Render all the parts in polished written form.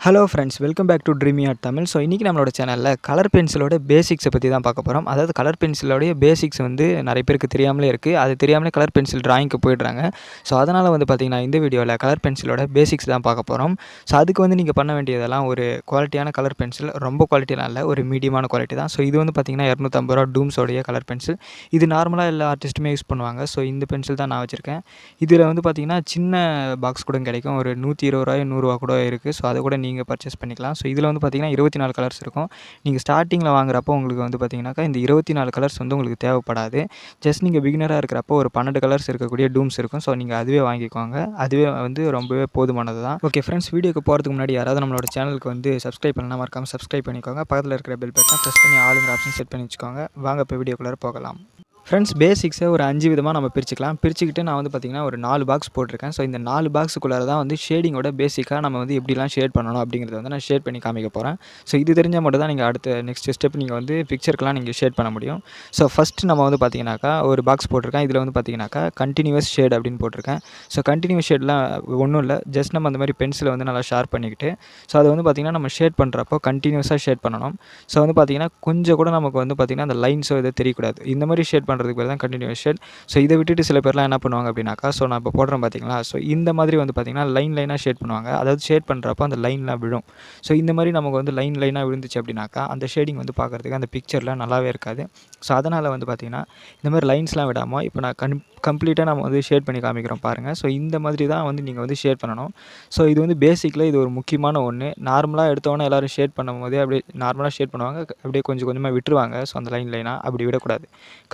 Hello friends, welcome back to dreamy art Tamil. So இன்றைக்கி நம்மளோட சேனலில் கலர் பென்சிலோட பேசிக்ஸை பற்றி தான் பார்க்க போகிறோம். அதாவது கலர் பென்சிலோடைய பேசிக்ஸ் வந்து நிறைய பேருக்கு தெரியாமலே இருக்குது. அது தெரியாமலே கலர் பென்சில் ட்ராயிங்க்கு போயிடுறாங்க. ஸோ அதனால் வந்து பார்த்திங்கன்னா இந்த வீடியோவில் கலர் பென்சிலோட பேசிக்ஸ் தான் பார்க்க போகிறோம். ஸோ அதுக்கு வந்து நீங்கள் பண்ண வேண்டியதெல்லாம் ஒரு குவாலிட்டியான கலர் பென்சில், ரொம்ப குவாலிட்டிலாம் இல்லை, ஒரு மீடியமான குவாலிட்டி தான். ஸோ இது வந்து பார்த்திங்கன்னா ₹250 டூம்ஸோடைய கலர் பென்சில். இது நார்மலாக எல்லா ஆர்டிஸ்ட்டுமே யூஸ் பண்ணுவாங்க. ஸோ இந்த பென்சில் தான் நான் வச்சுருக்கேன். இதில் வந்து பார்த்திங்கன்னா சின்ன பாக்ஸ் கூட கிடைக்கும். ஒரு ₹120 ₹100 கூட இருக்குது. ஸோ அதை கூட நீங்கள் பர்ச்சேஸ் பண்ணிக்கலாம். ஸோ இதில் வந்து பார்த்திங்கன்னா 24 கலர்ஸ் இருக்கும். நீங்கள் ஸ்டார்டிங்கில் வாங்குறப்போ உங்களுக்கு வந்து பார்த்திங்கனாக்கா இந்த 24 கலர்ஸ் வந்து உங்களுக்கு தேவைப்படாது. ஜஸ்ட் நீங்கள் பிகினராக இருக்கிறப்போ ஒரு 12 கலர்ஸ் இருக்கக்கூடிய டூம்ஸ் இருக்கும். ஸோ நீங்கள் அதுவே வாங்கிக்கோங்க. அதுவே வந்து ரொம்பவே போதுமானது தான். ஓகே ஃப்ரெண்ட்ஸ், வீடியோக்கு போகிறதுக்கு முன்னாடி யாராவது நம்மளோட சேனலுக்கு வந்து சப்ஸ்கிரைப் பண்ணலாம், மறக்காமல் சப்ஸ்கிரைப் பண்ணிக்கோங்க. பக்கத்தில் இருக்கிற பெல் பட்டனை ப்ரெஸ் பண்ணி ஆளுங்கிற ஆப்ஷன் செட் பண்ணி வச்சுக்கோங்க. வாங்க இப்போ வீடியோக்குள்ளே போகலாம். ஃப்ரெண்ட்ஸ், பேசிக்ஸை ஒரு 5 விதமாக நம்ம பிரிச்சுக்கலாம். பிரிச்சுக்கிட்டு நான் வந்து பார்த்திங்கன்னா ஒரு 4 பாக்ஸ் போட்டிருக்கேன். ஸோ இந்த 4 பாக்ஸுக்குள்ளார தான் வந்து ஷேடிங்கோட பேசிக்காக நம்ம வந்து எப்படிலாம் ஷேட் பண்ணணும் அப்படிங்கிறத வந்து நான் ஷேட் பண்ணி காமிக்க போகிறேன். ஸோ இது தெரிஞ்சால் மட்டும் தான் நீங்கள் அடுத்த நெக்ஸ்ட் ஸ்டெப் நீங்கள் வந்து பிக்சருக்கெலாம் நீங்கள் ஷேட் பண்ண முடியும். ஸோ ஃபஸ்ட்டு நம்ம வந்து பார்த்திங்கனாக்கா ஒரு பாக்ஸ் போட்டிருக்கேன். இதில் வந்து பார்த்திங்கனாக்கா கண்டினியூவஸ் ஷேட் அப்படின்னு போட்டிருக்கேன். ஸோ கண்டினியூவஸ் ஷேட்லாம் ஒன்றும் இல்லை, ஜஸ்ட் நம்ம அந்த மாதிரி பென்சிலை வந்து நல்லா ஷார்ப் பண்ணிக்கிட்டு ஸோ அதை வந்து பார்த்திங்கன்னா நம்ம ஷேட் பண்ணுறப்போ கண்டினியூஸாக ஷேட் பண்ணணும். ஸோ வந்து பார்த்திங்கன்னா கொஞ்சம் கூட நமக்கு வந்து பார்த்திங்கன்னா அந்த லைன்ஸோ இதை தெரியக்கூடாது. இந்த மாதிரி ஷேட் பண்ணுறதுக்கு பேர் தான் கண்டினியூஸ் ஷேட். ஸோ இதை விட்டுட்டு சில பேர்லாம் என்ன பண்ணுவாங்க அப்படின்னாக்கா, ஸோ நான் இப்போ போடுறேன் பார்த்தீங்களா, ஸோ இந்த மாதிரி வந்து பார்த்திங்கன்னா லைனாக ஷேட் பண்ணுவாங்க. அதாவது ஷேட் பண்ணுறப்போ அந்த லைன்லாம் விழும். ஸோ இந்த மாதிரி நமக்கு வந்து லைனாக விழுந்துச்சு அப்படின்னாக்கா அந்த ஷேடிங் வந்து பார்க்குறதுக்கு அந்த பிக்சரில் நல்லாவே இருக்காது. ஸோ அதனால் வந்து பார்த்திங்கன்னா இந்த மாதிரி லைன்ஸ்லாம் விடாமல் இப்போ நான் கம்ப்ளீட்டாக நம்ம வந்து ஷேட் பண்ணி காமிக்கிறோம் பாருங்கள். ஸோ இந்த மாதிரி தான் வந்து நீங்கள் வந்து ஷேட் பண்ணணும். ஸோ இது வந்து பேசிக்கில் இது ஒரு முக்கியமான ஒன்று. நார்மலாக எடுத்தோன்னே எல்லோரும் ஷேட் பண்ணும்போதே அப்படியே நார்மலாக ஷேட் பண்ணுவாங்க, அப்படியே கொஞ்சம் கொஞ்சமாக விட்டுருவாங்க. ஸோ அந்த லைனாக அப்படி விடக்கூடாது,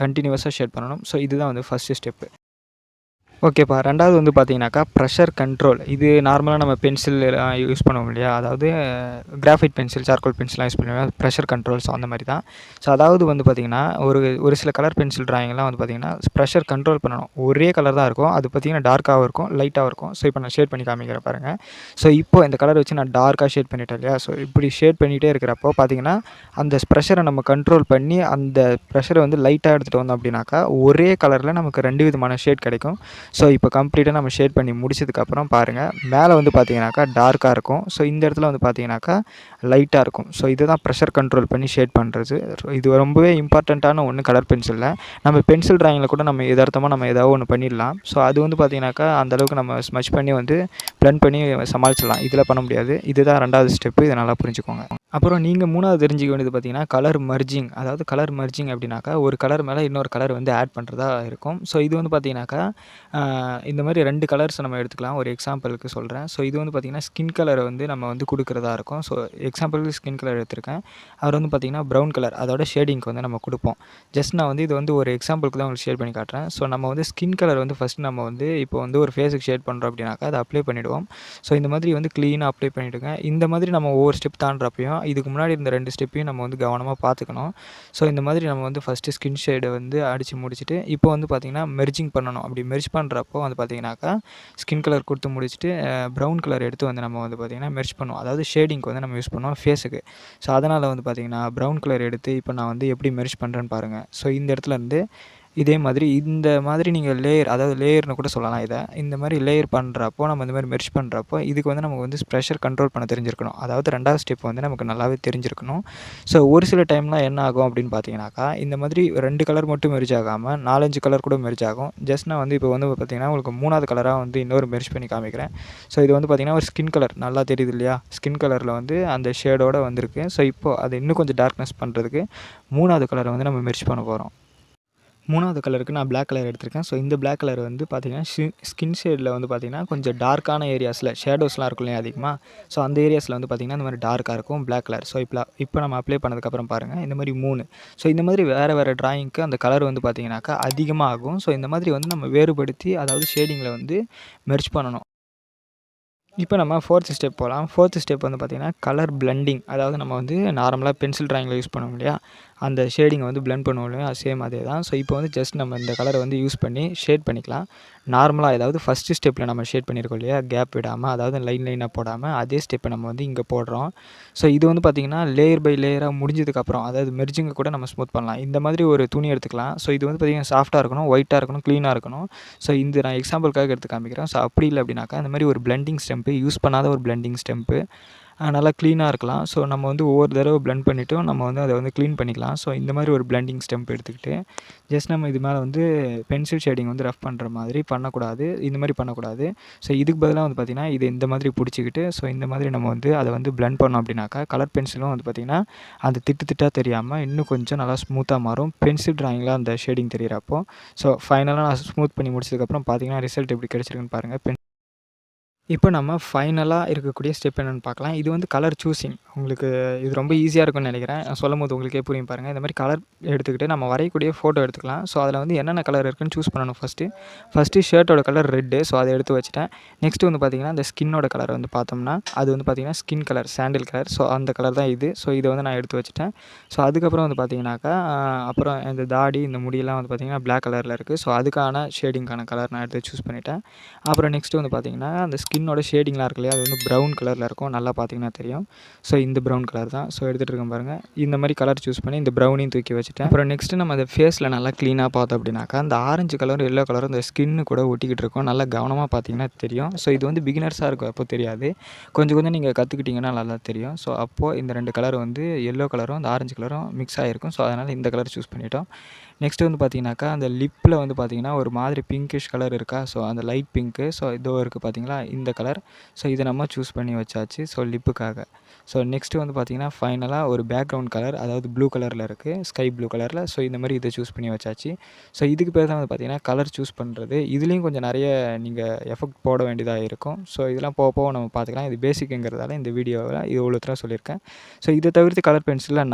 கண்டினியூஸாக ஷேட் பண்ணணும். ஸோ இதுதான் வந்து ஃபஸ்ட்டு ஸ்டெப்பு. ஓகேப்பா. 2வது வந்து பார்த்தீங்கன்னாக்கா ப்ரெஷர் கண்ட்ரோல். இது நார்மலாக நம்ம பென்சில் யூஸ் பண்ணுவோம் இல்லையா, அதாவது கிராஃபைட் பென்சில், சார்கோல் பென்சில்லாம் யூஸ் பண்ணுவோம், ப்ரெஷர் கண்ட்ரோல். ஸோ அந்த மாதிரி தான். ஸோ அதாவது வந்து பார்த்திங்கன்னா ஒரு சில கலர் பென்சில் ட்ராயிங்லாம் வந்து பார்த்திங்கன்னா ப்ரெஷர் கண்ட்ரோல் பண்ணணும். ஒரே கலர் தான் இருக்கும், அது பார்த்திங்கன்னா டார்க்காகவும் இருக்கும், லைட்டாகவும் இருக்கும். ஸோ இப்போ நான் ஷேட் பண்ணி காமிக்கிறேன் பாருங்கள். ஸோ இப்போ இந்த கலர் வச்சு நான் டார்க்காக ஷேட் பண்ணிட்டேன் இல்லையா. ஸோ இப்படி ஷேட் பண்ணிகிட்டே இருக்கிறப்போ பார்த்திங்கன்னா அந்த ப்ரெஷரை நம்ம கண்ட்ரோல் பண்ணி அந்த ப்ரெஷரை வந்து லைட்டாக எடுத்துகிட்டு வந்தோம் அப்படின்னாக்கா ஒரே கலரில் நமக்கு 2 விதமான ஷேட் கிடைக்கும். ஸோ இப்போ கம்ப்ளீட்டாக நம்ம ஷேட் பண்ணி முடிச்சதுக்கப்புறம் பாருங்கள், மேலே வந்து பார்த்திங்கனாக்கா டார்க்காக இருக்கும். ஸோ இந்த இடத்துல வந்து பார்த்திங்கனாக்கா லைட்டாக இருக்கும். ஸோ இதை தான் ப்ரெஷர் கண்ட்ரோல் பண்ணி ஷேட் பண்ணுறது. இது ரொம்பவே இம்பார்ட்டண்ட்டான ஒன்று கலர் பென்சிலில். நம்ம பென்சில் ட்ராயிங்கில் கூட நம்ம எதார்த்தமாக நம்ம ஏதாவது ஒன்று பண்ணிடலாம். ஸோ அது வந்து பார்த்திங்கனாக்கா அந்தளவுக்கு நம்ம ஸ்மச் பண்ணி வந்து பிளெண்ட் பண்ணி சமாளிச்சிடலாம். இதில் பண்ண முடியாது. இதுதான் 2வது ஸ்டெப்பு. இதை நல்லா புரிஞ்சுக்கோங்க. அப்புறம் நீங்கள் 3வது தெரிஞ்சிக்க வேண்டியது பார்த்திங்கன்னா கலர் மர்ஜிங். அதாவது கலர் மர்ஜிங் அப்படின்னாக்கா ஒரு கலர் மேலே இன்னொரு கலர் வந்து ஆட் பண்ணுறதா இருக்கும். ஸோ இது வந்து பார்த்திங்கனாக்கா இந்த மாதிரி 2 கலர்ஸ் நம்ம எடுத்துக்கலாம். ஒரு எக்ஸாம்பிளுக்கு சொல்கிறேன். ஸோ இது வந்து பார்த்திங்கன்னா ஸ்கின் கலரை வந்து நம்ம வந்து கொடுக்குறதா இருக்கும். ஸோ எக்ஸாம்பிளுக்கு ஸ்கின் கலர் எடுத்திருக்கேன். அவர் வந்து பார்த்திங்கன்னா ப்ரௌன் கலர், அதோட ஷேடிங்க்கு வந்து நம்ம கொடுப்போம். ஜஸ்ட் நான் வந்து இது வந்து ஒரு எக்ஸாம்பிளுக்கு தான் உங்களுக்கு ஷேர் பண்ணி காட்டுறேன். ஸோ நம்ம வந்து ஸ்கின் கலர் வந்து ஃபஸ்ட்டு நம்ம வந்து இப்போ வந்து ஒரு ஃபேஸுக்கு ஷேட் பண்ணுறோம் அப்படின்னாக்கா அதை அப்ளை பண்ணிவிடுவோம். ஸோ இந்த மாதிரி வந்து க்ளீனாக அப்ளை பண்ணிவிடுங்க. இந்த மாதிரி நம்ம ஒவ்வொரு ஸ்டெப் தாண்டுறப்பையும் இதுக்கு முன்னாடி இருந்த 2 ஸ்டெப்பையும் நம்ம வந்து கவனமாக பார்த்துக்கணும். ஸோ இந்த மாதிரி நம்ம வந்து ஃபஸ்ட்டு ஸ்கின் ஷேடை வந்து அடித்து முடிச்சுட்டு இப்போ வந்து பார்த்திங்கன்னா மெர்ஜிங் பண்ணணும். அப்படி மெர்ஜ் பண்ணுறப்போ வந்து பார்த்திங்கனாக்கா ஸ்கின் கலர் கொடுத்து முடிச்சுட்டு ப்ரௌன் கலர் எடுத்து வந்து நம்ம வந்து பார்த்திங்கன்னா மெர்ஜ் பண்ணுவோம். அதாவது ஷேடிங்க்கு வந்து நம்ம யூஸ் பண்ணுவோம் ஃபேஸுக்கு. ஸோ அதனால் வந்து பார்த்திங்கன்னா ப்ரௌன் கலர் எடுத்து இப்போ நான் வந்து எப்படி மெர்ஜ் பண்ணுறேன்னு பாருங்கள். ஸோ இந்த இடத்துலேருந்து இதே மாதிரி இந்த மாதிரி நீங்கள் லேயர், அதாவது லேயர்னு கூட சொல்லலாம் இதை. இந்த மாதிரி லேயர் பண்ணுறப்போ நம்ம இந்த மாதிரி மெர்ஜ் பண்ணுறப்போ இதுக்கு வந்து நமக்கு வந்து ப்ரெஷர் கண்ட்ரோல் பண்ண தெரிஞ்சிருக்கணும். அதாவது 2வது ஸ்டெப் வந்து நமக்கு நல்லாவே தெரிஞ்சிருக்கணும். ஸோ ஒரு சில டைம்லாம் என்ன ஆகும் அப்படின்னு பார்த்தீங்கன்னாக்கா இந்த மாதிரி 2 கலர் மட்டும் மெர்ஜ் ஆகாமல் 4, 5 கலர் கூட மெர்ஜ் ஆகும். ஜஸ்ட் நான் வந்து இப்போ வந்து பார்த்திங்கன்னா உங்களுக்கு 3வது கலராக வந்து இன்னொரு மெர்ஜ் பண்ணி காமிக்கிறேன். ஸோ இது வந்து பார்த்திங்கன்னா ஒரு ஸ்கின் கலர் நல்லா தெரியுது இல்லையா, ஸ்கின் கலரில் வந்து அந்த ஷேடோடு வந்திருக்கு. ஸோ இப்போது அது இன்னும் கொஞ்சம் டார்க்னஸ் பண்ணுறதுக்கு 3வது கலரை வந்து நம்ம மெர்ஜ் பண்ண போகிறோம். 3வது கலருக்கு நான் பிளாக் கலர் எடுத்திருக்கேன். ஸோ இந்த பிளாக் கலர் வந்து பார்த்திங்கன்னா ஸ்கின் ஷேடில் வந்து பார்த்திங்கன்னா கொஞ்சம் டார்க்கான ஏரியாஸில் ஷேடோஸ்லாம் இருக்கும் இல்லையா அதிகமாக. ஸோ அந்த ஏரியாஸில் வந்து பார்த்திங்கன்னா இந்த மாதிரி டார்க்காக இருக்கும் பிளாக் கலர். ஸோ இப்போ நம்ம அப்ளை பண்ணதுக்கப்புறம் பாருங்கள் இந்த மாதிரி 3. ஸோ இந்த மாதிரி வேறு ட்ராயிங்க்கு அந்த கலர் வந்து பார்த்திங்கனாக்கா அதிகமாக ஆகும். ஸோ இந்த மாதிரி வந்து நம்ம வேறுபடுத்தி அதாவது ஷேடிங்கில் வந்து மெர்ஜ் பண்ணணும். இப்போ நம்ம 4த் ஸ்டெப் போகலாம். 4த் ஸ்டெப் வந்து பார்த்திங்கன்னா கலர் பிளெண்டிங். அதாவது நம்ம வந்து நார்மலாக பென்சில் ட்ராயிங்கில் யூஸ் பண்ணுவோம் இல்லையா, அந்த ஷேடிங்கை வந்து பிளெண்ட் பண்ணுவோம் இல்லையா, சேம் அதே தான். ஸோ இப்போ வந்து ஜஸ்ட் நம்ம இந்த கலரை வந்து யூஸ் பண்ணி ஷேட் பண்ணிக்கலாம். நார்மலாக அதாவது ஃபஸ்ட்டு ஸ்டெப்பில் நம்ம ஷேட் பண்ணியிருக்கோம் இல்லையா, கேப் விடாமல், அதாவது லைனாக போடாமல் அதே ஸ்டெப்பை நம்ம வந்து இங்கே போடுறோம். ஸோ இது வந்து பார்த்திங்கன்னா லேயர் பை லேயராக முடிஞ்சதுக்கப்புறம் அதாவது மெர்ஜிங்கை கூட நம்ம ஸ்மூத் பண்ணலாம். இந்த மாதிரி ஒரு துணி எடுத்துக்கலாம். ஸோ இது வந்து பார்த்திங்கன்னா சாஃப்ட்டாக இருக்கணும், ஒயிட்டாக இருக்கணும், க்ளீனாக இருக்கணும். ஸோ இந்த நான் எக்ஸாம்பிளுக்காக எடுத்து காமிக்கிறேன். ஸோ அப்படி இல்லை அப்படின்னாக்கா இந்த மாதிரி ஒரு பிளெண்டிங் ஸ்டெம்ப்பு, யூஸ் பண்ணாத ஒரு பிளெண்டிங் ஸ்டெம்ப்பு, நல்லா க்ளீனாக இருக்கலாம். ஸோ நம்ம வந்து ஒவ்வொரு தடவை பிளெண்ட் பண்ணிவிட்டும் நம்ம வந்து அதை வந்து க்ளீன் பண்ணிக்கலாம். ஸோ இந்த மாதிரி ஒரு பிளெண்டிங் ஸ்டெம்ப் எடுத்துக்கிட்டு ஜஸ்ட் நம்ம இது மேலே வந்து பென்சில் ஷேடிங் வந்து ரஃப் பண்ணுற மாதிரி பண்ணக்கூடாது. இந்த மாதிரி பண்ணக்கூடாது. ஸோ இதுக்கு பதிலாக வந்து பார்த்திங்கன்னா இது இந்த மாதிரி பிடிச்சிக்கிட்டு ஸோ இந்த மாதிரி நம்ம வந்து அதை வந்து பிளெண்ட் பண்ணோம் அப்படின்னாக்கா கலர் பென்சிலும் வந்து பார்த்திங்கன்னா அந்த திட்டு திட்டாக தெரியாமல் இன்னும் கொஞ்சம் நல்லா ஸ்மூத்தாக மாறும். பென்சில் ட்ராயிங்கில் அந்த ஷேடிங் தெரியிறப்போ. ஸோ ஃபைனலாக நான் ஸ்மூத் பண்ணி முடிச்சதுக்கப்புறம் பார்த்திங்கன்னா ரிசல்ட் எப்படி கிடச்சிருக்குன்னு பாருங்கள். இப்போ நம்ம ஃபைனலாக இருக்கக்கூடிய ஸ்டெப் என்னென்னு பார்க்கலாம். இது வந்து கலர் சூஸிங். உங்களுக்கு இது ரொம்ப ஈஸியாக இருக்கும்னு நினைக்கிறேன். நான் சொல்லும்போது உங்களுக்கே புரியும் பாருங்கள். இந்த மாதிரி கலர் எடுத்துக்கிட்டு நம்ம வரையக்கூடிய ஃபோட்டோ எடுத்துக்கலாம். ஸோ அதில் வந்து என்னென்ன கலர் இருக்குன்னு சூஸ் பண்ணணும் ஃபஸ்ட்டு ஷர்ட்டோட கலர் ரெட்டு. ஸோ அதை எடுத்து வச்சுட்டேன். நெக்ஸ்ட்டு வந்து பார்த்திங்கன்னா இந்த ஸ்கின்னோட கலர் வந்து பார்த்தோம்னா அது வந்து பார்த்திங்கன்னா ஸ்கின் கலர், சாண்டில் கலர். ஸோ அந்த கலர் தான் இது. ஸோ இதை வந்து நான் எடுத்து வச்சுட்டேன். ஸோ அதுக்கப்புறம் வந்து பார்த்திங்கனாக்கா அப்புறம் இந்த தாடி, இந்த முடியெல்லாம் வந்து பார்த்திங்கன்னா பிளாக் கலரில் இருக்குது. ஸோ அதுக்கான ஷேடிங்கான கலர் நான் எடுத்து சூஸ் பண்ணிட்டேன். அப்புறம் நெக்ஸ்ட்டு வந்து பார்த்திங்கன்னா அந்த ஸ்கின்னோட ஷேடிங்லாம் இருக்கு இல்லையா, அது வந்து ப்ரௌன் கலரில் இருக்கும். நல்லா பார்த்தீங்கன்னா தெரியும். ஸோ இந்த ப்ரௌன் கலர் தான். ஸோ எடுத்துகிட்டு இருக்கேன் பாருங்கள். இந்த மாதிரி கலர் சூஸ் பண்ணி இந்த ப்ரௌனையும் தூக்கி வச்சுட்டேன். அப்புறம் நெக்ஸ்ட்டு நம்ம அதை ஃபேஸில் நல்லா க்ளீனாக பார்த்தோம் அப்படின்னாக்கா அந்த ஆரஞ்சு கலரும் எல்லோ கலரும் இந்த ஸ்கின்னு கூட ஒட்டிக்கிட்டு இருக்கும். நல்லா கவனமாக பார்த்தீங்கன்னா தெரியும். ஸோ இது வந்து பிகினர்ஸாக இருக்கும் அப்போ தெரியாது. கொஞ்சம் கொஞ்சம் நீங்கள் கற்றுக்கிட்டிங்கன்னா நல்லா தெரியும். ஸோ அப்போது இந்த 2 கலர் வந்து எல்லோ கலரும் அந்த ஆரஞ்சு கலரும் மிக்ஸ் ஆகிருக்கும். ஸோ அதனால் இந்த கலர் சூஸ் பண்ணிட்டோம். நெக்ஸ்ட்டு வந்து பார்த்தீங்கன்னாக்கா அந்த லிப்பில் வந்து பார்த்தீங்கன்னா ஒரு மாதிரி பிங்கிஷ் கலர் இருக்கா. ஸோ அந்த லைட் பிங்க்கு. ஸோ இதோ இருக்குது பார்த்தீங்களா இந்த கலர். ஸோ இதை நம்ம சூஸ் பண்ணி வச்சாச்சு. ஸோ லிப்புக்காக. ஸோ நெக்ஸ்ட்டு வந்து பார்த்திங்கன்னா ஃபைனலாக ஒரு பேக்ரவுண்ட் கலர், அதாவது ப்ளூ கலரில் இருக்குது. ஸ்கை ப்ளூ கலரில். ஸோ இந்த மாதிரி இதை சூஸ் பண்ணி வச்சாச்சு. ஸோ இதுக்கு பேர் தான் வந்து பார்த்திங்கன்னா கலர் சூஸ் பண்ணுறது. இதுலேயும் கொஞ்சம் நிறைய நீங்கள் எஃபெக்ட் போட வேண்டியதாக இருக்கும். ஸோ இதெல்லாம் போக போக நம்ம பார்த்துக்கலாம். இது பேசிக்குங்கிறதால இந்த வீடியோவில் இவ்வளோ தூரம் சொல்லியிருக்கேன். ஸோ இதை தவிர்த்து கலர் பென்சிலில்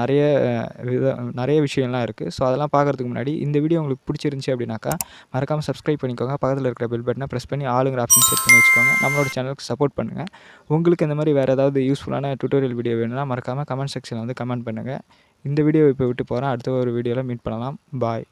நிறைய விஷயம்லாம் இருக்குது. ஸோ அதெல்லாம் பார்க்குறதுக்கு முன்னாடி இந்த வீடியோ உங்களுக்கு பிடிச்சிருந்துச்சி அப்படின்னாக்கா மறக்காமல் சப்ஸ்கிரைப் பண்ணிக்கோங்க. பக்கத்தில் இருக்கிற பெல் பட்டனை ப்ரெஸ் பண்ணி ஆளுங்கிற ஆப்ஷன் செட் பண்ணி வச்சுக்கோங்க. நம்மளோட சேனலுக்கு சப்போர்ட் பண்ணுங்கள். உங்களுக்கு இந்த மாதிரி வேறு ஏதாவது யூஸ்ஃபுல்லான டுட்டோரியல் வீடியோ வேணும்னா மறக்காமல் கமெண்ட் செக்ஷனில் வந்து கமெண்ட் பண்ணுங்கள். இந்த வீடியோ இப்போ விட்டு போகிறேன். அடுத்த ஒரு வீடியோவில் மீட் பண்ணலாம். பாய்.